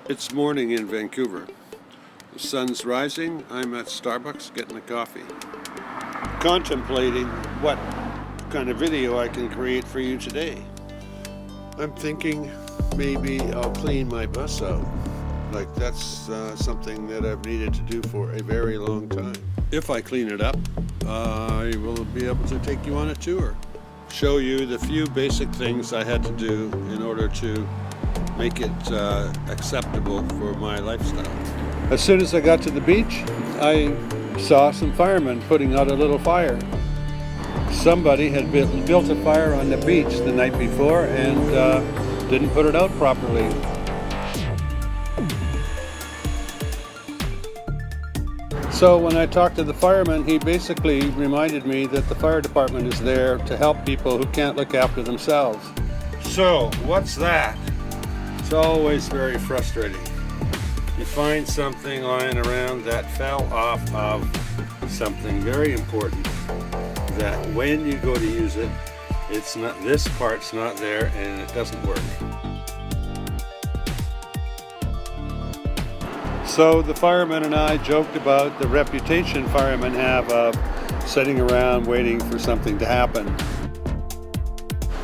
It's morning in Vancouver. The sun's rising. I'm at Starbucks getting a coffee. Contemplating what kind of video I can create for you today. I'm thinking maybe I'll clean my bus out. Like that's something that I've needed to do for a very long time. If I clean it up, I will be able to take you on a tour. Show you the few basic things I had to do in order to make it acceptable for my lifestyle. As soon as I got to the beach, I saw some firemen putting out a little fire. Somebody had built a fire on the beach the night before and didn't put it out properly. So when I talked to the fireman, he basically reminded me that the fire department is there to help people who can't look after themselves. So, what's that? It's always very frustrating. You find something lying around that fell off of something very important, that when you go to use it, it's not, this part's not there and it doesn't work. So the firemen and I joked about the reputation firemen have of sitting around waiting for something to happen.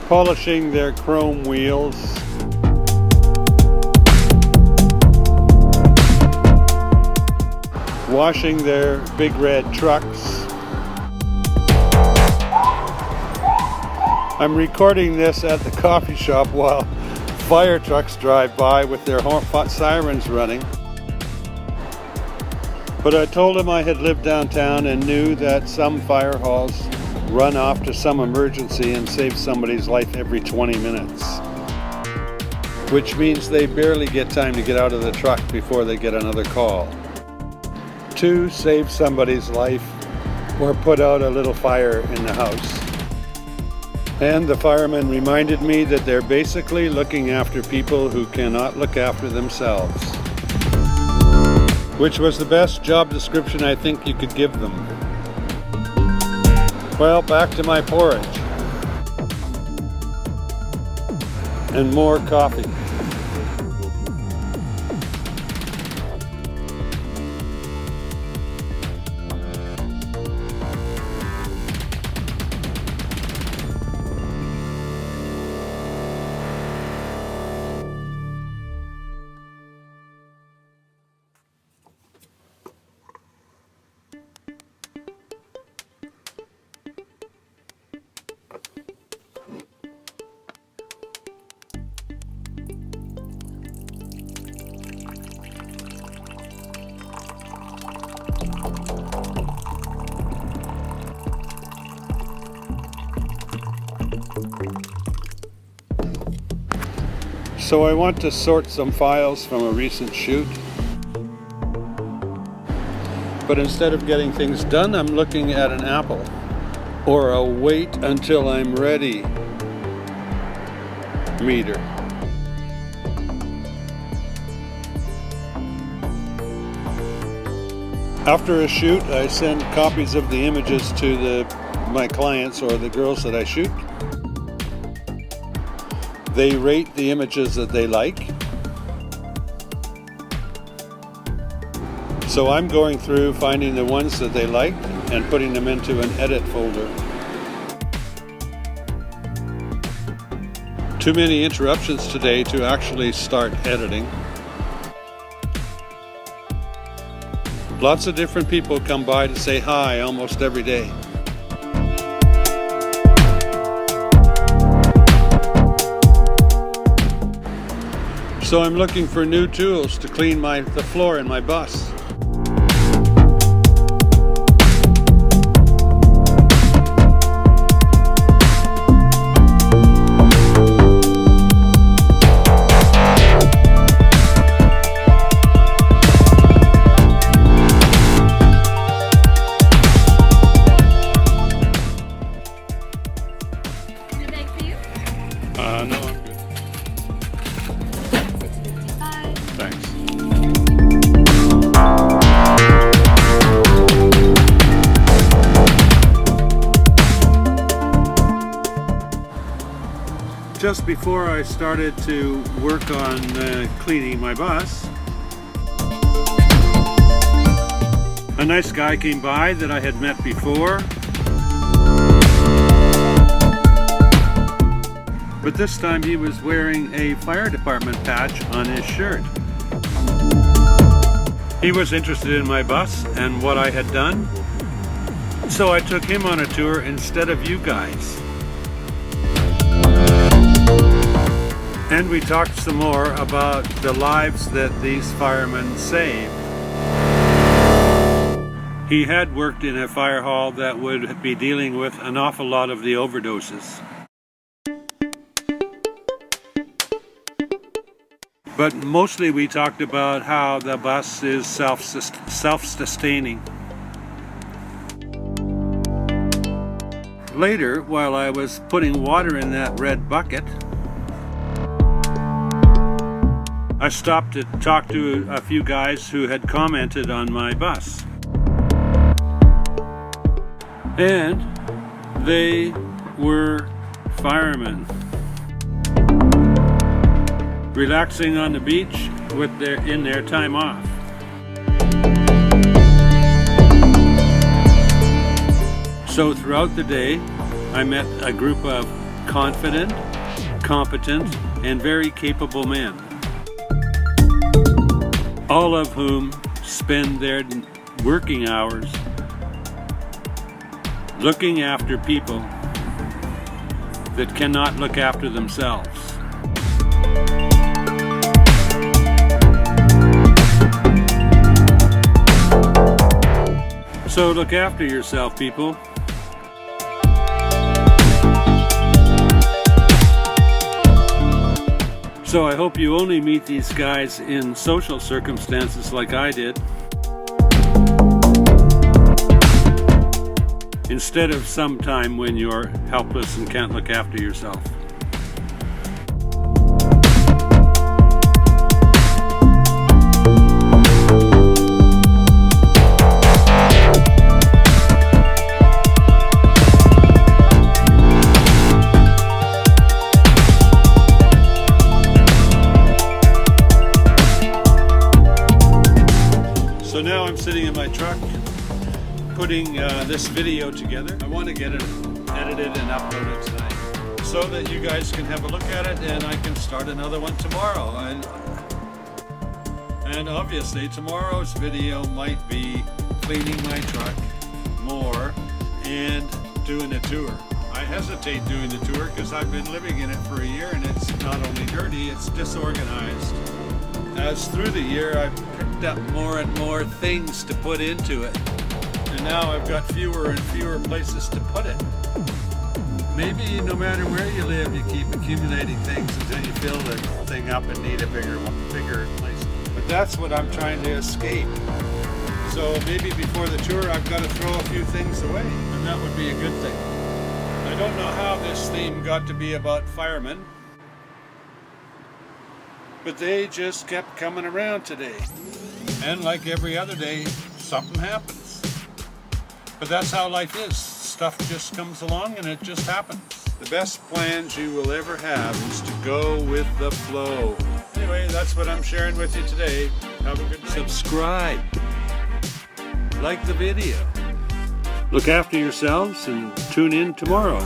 Polishing their chrome wheels, washing their big red trucks. I'm recording this at the coffee shop while fire trucks drive by with their sirens running. But I told him I had lived downtown and knew that some fire halls run off to some emergency and save somebody's life every 20 minutes. Which means they barely get time to get out of the truck before they get another call. To save somebody's life or put out a little fire in the house. And the firemen reminded me that they're basically looking after people who cannot look after themselves. Which was the best job description I think you could give them. Well, back to my porridge. And more coffee. So I want to sort some files from a recent shoot. But instead of getting things done, I'm looking at an apple. Or a wait until I'm ready meter. After a shoot, I send copies of the images to my clients or the girls that I shoot. They rate the images that they like. So I'm going through finding the ones that they like and putting them into an edit folder. Too many interruptions today to actually start editing. Lots of different people come by to say hi almost every day. So I'm looking for new tools to clean the floor in my bus. No, I'm good. Thanks. just before I started to work on cleaning my bus, a nice guy came by that I had met before. But this time he was wearing a fire department patch on his shirt. He was interested in my bus and what I had done, so I took him on a tour instead of you guys. And we talked some more about the lives that these firemen saved. He had worked in a fire hall that would be dealing with an awful lot of the overdoses. But mostly we talked about how the bus is self-sustaining. Later, while I was putting water in that red bucket, I stopped to talk to a few guys who had commented on my bus. And they were firemen, relaxing on the beach in their time off. So throughout the day, I met a group of confident, competent, and very capable men, all of whom spend their working hours looking after people that cannot look after themselves. So look after yourself, people. So I hope you only meet these guys in social circumstances like I did, instead of some time when you're helpless and can't look after yourself. So now I'm sitting in my truck putting this video together. I want to get it edited and uploaded tonight so that you guys can have a look at it and I can start another one tomorrow. And obviously tomorrow's video might be cleaning my truck more and doing a tour. I hesitate doing the tour because I've been living in it for a year and it's not only dirty, it's disorganized. As through the year I've picked up more and more things to put into it. And now I've got fewer and fewer places to put it. Maybe no matter where you live, you keep accumulating things until you fill the thing up and need a bigger place. But that's what I'm trying to escape. So maybe before the tour, I've got to throw a few things away, and that would be a good thing. I don't know how this theme got to be about firemen, but they just kept coming around today. And like every other day, something happens. But that's how life is. Stuff just comes along and it just happens. The best plans you will ever have is to go with the flow. Anyway, that's what I'm sharing with you today. Have a good night. Subscribe. Like the video. Look after yourselves and tune in tomorrow.